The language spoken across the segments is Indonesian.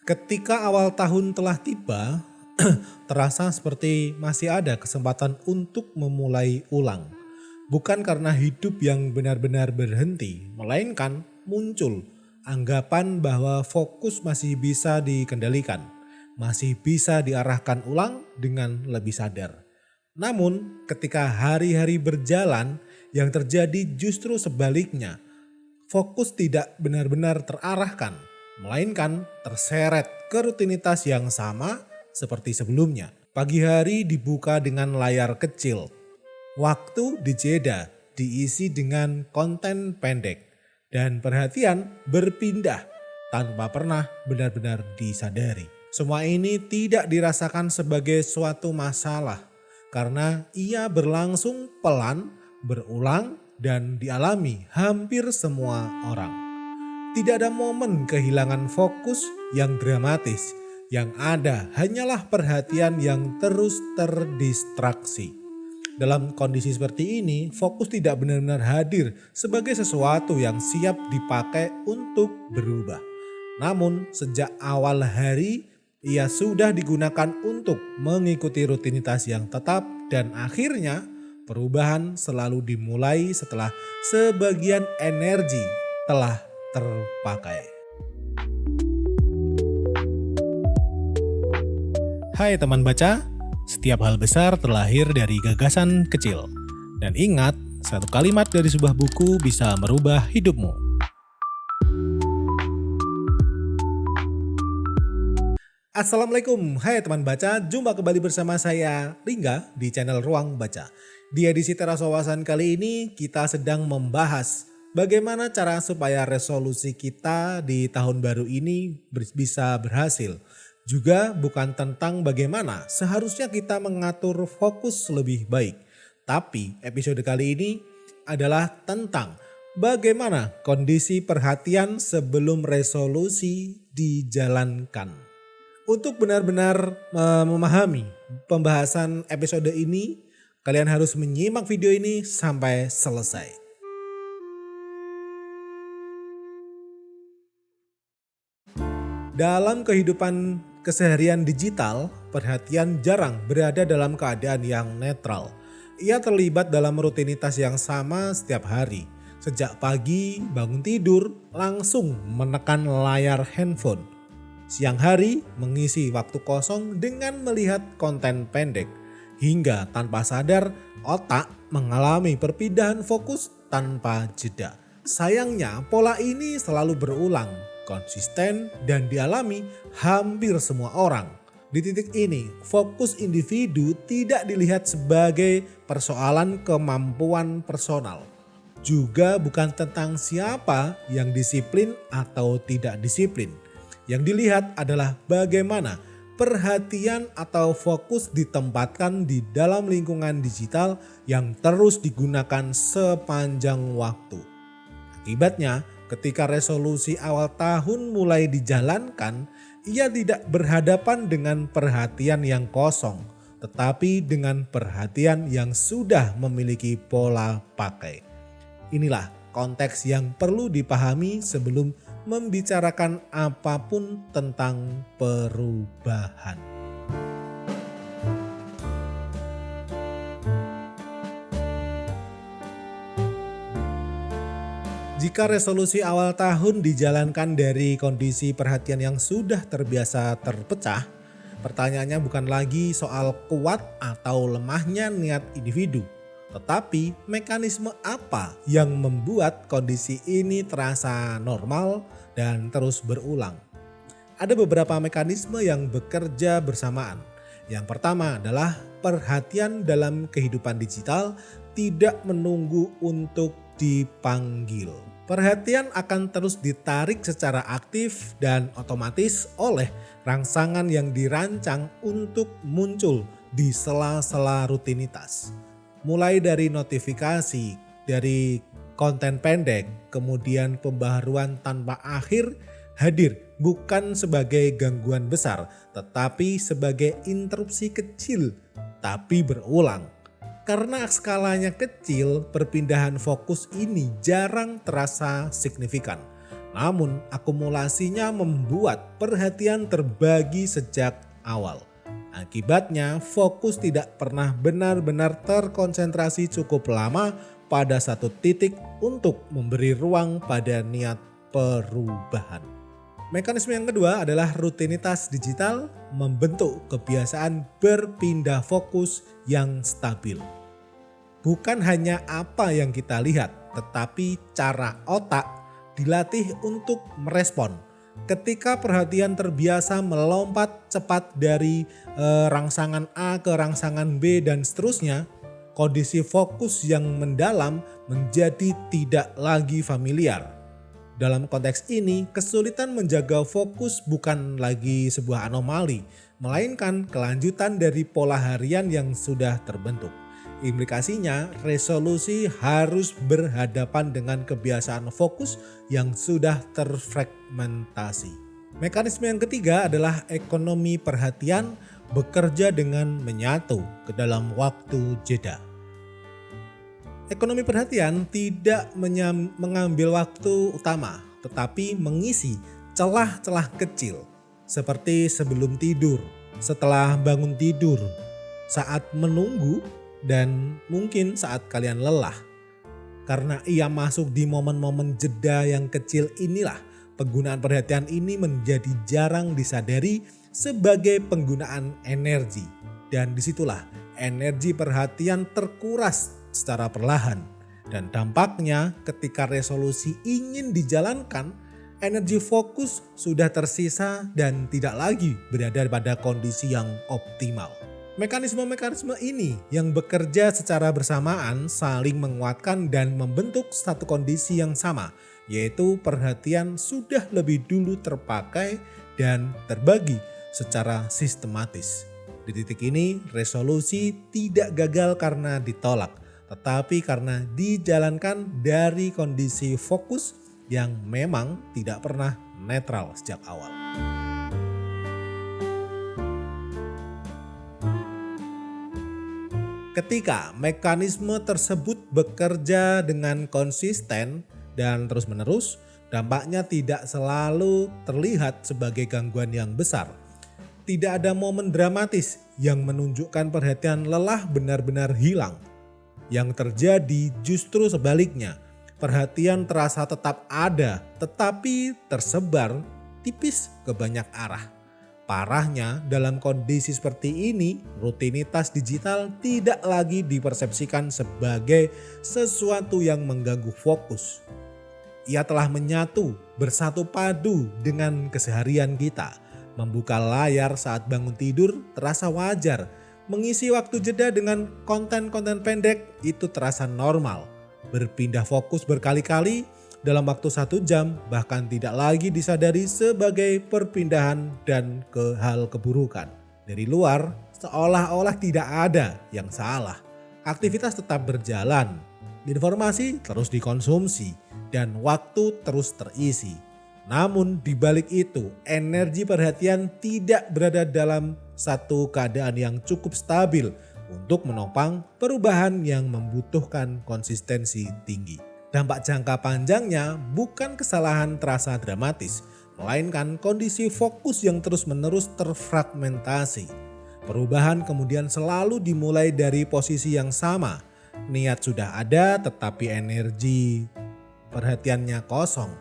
Ketika awal tahun telah tiba, terasa seperti masih ada kesempatan untuk memulai ulang. Bukan karena hidup yang benar-benar berhenti, melainkan muncul anggapan bahwa fokus masih bisa dikendalikan, masih bisa diarahkan ulang dengan lebih sadar. Namun, ketika hari-hari berjalan, yang terjadi justru sebaliknya. Fokus tidak benar-benar terarahkan, melainkan terseret ke rutinitas yang sama seperti sebelumnya. Pagi hari dibuka dengan layar kecil, waktu dijeda diisi dengan konten pendek, dan perhatian berpindah tanpa pernah benar-benar disadari. Semua ini tidak dirasakan sebagai suatu masalah karena ia berlangsung pelan, berulang, dan dialami hampir semua orang. Tidak ada momen kehilangan fokus yang dramatis, yang ada hanyalah perhatian yang terus terdistraksi. Dalam kondisi seperti ini, fokus tidak benar-benar hadir sebagai sesuatu yang siap dipakai untuk berubah. Namun sejak awal hari, ia sudah digunakan untuk mengikuti rutinitas yang tetap dan akhirnya perubahan selalu dimulai setelah sebagian energi telah terpakai. Hai teman baca, setiap hal besar terlahir dari gagasan kecil. Dan ingat, satu kalimat dari sebuah buku bisa merubah hidupmu. Assalamualaikum, hai teman baca, jumpa kembali bersama saya Ringga di channel Ruang Baca. Di edisi Teras Wawasan kali ini kita sedang membahas bagaimana cara supaya resolusi kita di tahun baru ini bisa berhasil. Juga bukan tentang bagaimana seharusnya kita mengatur fokus lebih baik. Tapi episode kali ini adalah tentang bagaimana kondisi perhatian sebelum resolusi dijalankan. Untuk benar-benar memahami pembahasan episode ini, kalian harus menyimak video ini sampai selesai. Dalam kehidupan keseharian digital, perhatian jarang berada dalam keadaan yang netral. Ia terlibat dalam rutinitas yang sama setiap hari. Sejak pagi bangun tidur langsung menekan layar handphone. Siang hari mengisi waktu kosong dengan melihat konten pendek. Hingga tanpa sadar otak mengalami perpindahan fokus tanpa jeda. Sayangnya pola ini selalu berulang, konsisten dan dialami hampir semua orang. Di titik ini fokus individu tidak dilihat sebagai persoalan kemampuan personal. Juga bukan tentang siapa yang disiplin atau tidak disiplin. Yang dilihat adalah bagaimana perhatian atau fokus ditempatkan di dalam lingkungan digital yang terus digunakan sepanjang waktu. Akibatnya, ketika resolusi awal tahun mulai dijalankan, ia tidak berhadapan dengan perhatian yang kosong, tetapi dengan perhatian yang sudah memiliki pola pakai. Inilah konteks yang perlu dipahami sebelum membicarakan apapun tentang perubahan. Jika resolusi awal tahun dijalankan dari kondisi perhatian yang sudah terbiasa terpecah, pertanyaannya bukan lagi soal kuat atau lemahnya niat individu, tetapi mekanisme apa yang membuat kondisi ini terasa normal dan terus berulang. Ada beberapa mekanisme yang bekerja bersamaan. Yang pertama adalah perhatian dalam kehidupan digital tidak menunggu untuk dipanggil. Perhatian akan terus ditarik secara aktif dan otomatis oleh rangsangan yang dirancang untuk muncul di sela-sela rutinitas. Mulai dari notifikasi, dari konten pendek, kemudian pembaharuan tanpa akhir hadir bukan sebagai gangguan besar, tetapi sebagai interupsi kecil, tapi berulang. Karena skalanya kecil, perpindahan fokus ini jarang terasa signifikan. Namun akumulasinya membuat perhatian terbagi sejak awal. Akibatnya fokus tidak pernah benar-benar terkonsentrasi cukup lama pada satu titik untuk memberi ruang pada niat perubahan. Mekanisme yang kedua adalah rutinitas digital membentuk kebiasaan berpindah fokus yang stabil. Bukan hanya apa yang kita lihat, tetapi cara otak dilatih untuk merespon. Ketika perhatian terbiasa melompat cepat dari rangsangan A ke rangsangan B dan seterusnya, kondisi fokus yang mendalam menjadi tidak lagi familiar. Dalam konteks ini, kesulitan menjaga fokus bukan lagi sebuah anomali, melainkan kelanjutan dari pola harian yang sudah terbentuk. Implikasinya, resolusi harus berhadapan dengan kebiasaan fokus yang sudah terfragmentasi. Mekanisme yang ketiga adalah ekonomi perhatian bekerja dengan menyatu ke dalam waktu jeda. Ekonomi perhatian tidak mengambil waktu utama, tetapi mengisi celah-celah kecil seperti sebelum tidur, setelah bangun tidur, saat menunggu, dan mungkin saat kalian lelah. Karena ia masuk di momen-momen jeda yang kecil inilah, penggunaan perhatian ini menjadi jarang disadari sebagai penggunaan energi. Dan disitulah energi perhatian terkuras secara perlahan. Dan dampaknya ketika resolusi ingin dijalankan, energi fokus sudah tersisa dan tidak lagi berada pada kondisi yang optimal. Mekanisme-mekanisme ini yang bekerja secara bersamaan saling menguatkan dan membentuk satu kondisi yang sama, yaitu perhatian sudah lebih dulu terpakai dan terbagi secara sistematis. Di titik ini, resolusi tidak gagal karena ditolak, tetapi karena dijalankan dari kondisi fokus yang memang tidak pernah netral sejak awal. Ketika mekanisme tersebut bekerja dengan konsisten dan terus-menerus, dampaknya tidak selalu terlihat sebagai gangguan yang besar. Tidak ada momen dramatis yang menunjukkan perhatian lelah benar-benar hilang. Yang terjadi justru sebaliknya, perhatian terasa tetap ada tetapi tersebar tipis ke banyak arah. Parahnya, dalam kondisi seperti ini, rutinitas digital tidak lagi dipersepsikan sebagai sesuatu yang mengganggu fokus. Ia telah menyatu, bersatu padu dengan keseharian kita. Membuka layar saat bangun tidur terasa wajar. Mengisi waktu jeda dengan konten-konten pendek itu terasa normal. Berpindah fokus berkali-kali dalam waktu 1 jam bahkan tidak lagi disadari sebagai perpindahan dan ke hal keburukan. Dari luar seolah-olah tidak ada yang salah. Aktivitas tetap berjalan, informasi terus dikonsumsi, dan waktu terus terisi. Namun di balik itu, energi perhatian tidak berada dalam satu keadaan yang cukup stabil untuk menopang perubahan yang membutuhkan konsistensi tinggi. Dampak jangka panjangnya bukan kesalahan terasa dramatis, melainkan kondisi fokus yang terus-menerus terfragmentasi. Perubahan kemudian selalu dimulai dari posisi yang sama. Niat sudah ada tetapi energi perhatiannya kosong.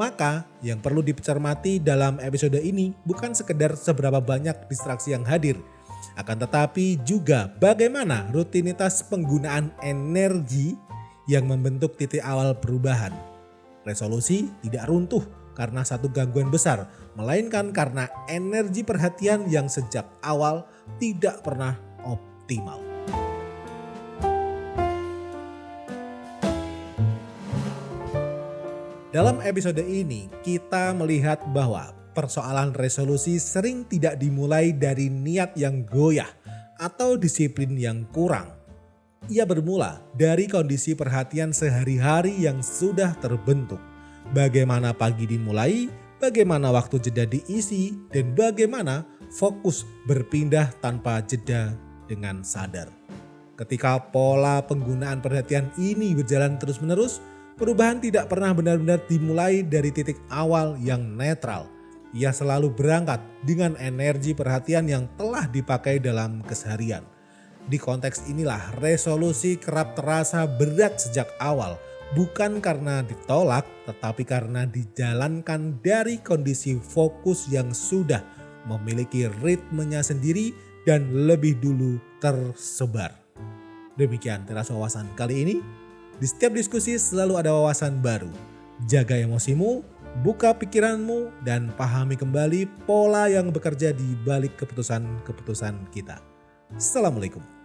Maka yang perlu dicermati dalam episode ini bukan sekedar seberapa banyak distraksi yang hadir, akan tetapi juga bagaimana rutinitas penggunaan energi yang membentuk titik awal perubahan. Resolusi tidak runtuh karena satu gangguan besar, melainkan karena energi perhatian yang sejak awal tidak pernah optimal. Dalam episode ini kita melihat bahwa persoalan resolusi sering tidak dimulai dari niat yang goyah atau disiplin yang kurang. Ia bermula dari kondisi perhatian sehari-hari yang sudah terbentuk. Bagaimana pagi dimulai, bagaimana waktu jeda diisi, dan bagaimana fokus berpindah tanpa jeda dengan sadar. Ketika pola penggunaan perhatian ini berjalan terus-menerus, Perubahan tidak pernah benar-benar dimulai dari titik awal yang netral. Ia selalu berangkat dengan energi perhatian yang telah dipakai dalam keseharian. Di konteks inilah resolusi kerap terasa berat sejak awal, bukan karena ditolak tetapi karena dijalankan dari kondisi fokus yang sudah memiliki ritmenya sendiri dan lebih dulu tersebar. Demikian teras wawasan kali ini. Di setiap diskusi selalu ada wawasan baru. Jaga emosimu, buka pikiranmu, dan pahami kembali pola yang bekerja di balik keputusan-keputusan kita. Assalamualaikum.